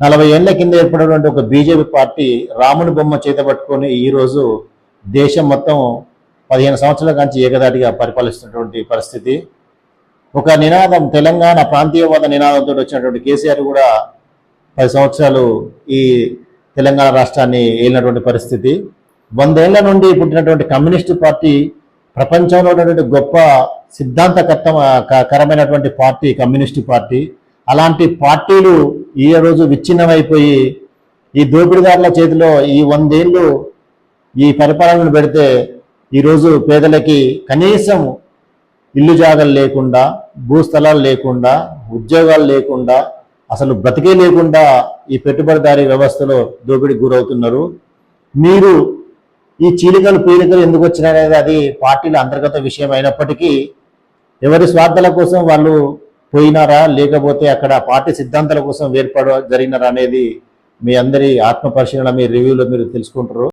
40 ఏళ్ల కింద ఏర్పడినటువంటి ఒక బీజేపీ పార్టీ రాముని బొమ్మ చేతబట్టుకొని ఈరోజు దేశం మొత్తం 15 సంవత్సరాల నుంచి ఏకదాటిగా పరిపాలిస్తున్నటువంటి పరిస్థితి. ఒక నినాదం, తెలంగాణ ప్రాంతీయవాద నినాదంతో వచ్చినటువంటి కేసీఆర్ కూడా 10 సంవత్సరాలు ఈ తెలంగాణ రాష్ట్రాన్ని ఏలినటువంటి పరిస్థితి. 100 ఏళ్ల నుండి పుట్టినటువంటి కమ్యూనిస్టు పార్టీ, ప్రపంచంలో ఉన్నటువంటి గొప్ప సిద్ధాంతకరమైనటువంటి పార్టీ కమ్యూనిస్టు పార్టీ. అలాంటి పార్టీలు ఈ రోజు విచ్ఛిన్నమైపోయి ఈ దోపిడీదారుల చేతిలో ఈ 100 ఏళ్ళు ఈ పరిపాలనను పెడితే ఈరోజు పేదలకి కనీసం ఇల్లు జాగలు లేకుండా, భూస్థలాలు లేకుండా, ఉద్యోగాలు లేకుండా, అసలు బ్రతికే లేకుండా ఈ పెట్టుబడిదారీ వ్యవస్థలో దోపిడీకి గురవుతున్నారు. మీరు ఈ చీలికలు పీలికలు ఎందుకు వచ్చినాయనేది అది పార్టీల అంతర్గత విషయం అయినప్పటికీ ఎవరి స్వార్థాల కోసం వాళ్ళు పోయినారా, లేకపోతే అక్కడ పార్టీ సిద్ధాంతాల కోసం జరిగినారా అనేది మీ అందరి ఆత్మ పరిశీలన, మీ రివ్యూలో మీరు తెలుసుకుంటారు.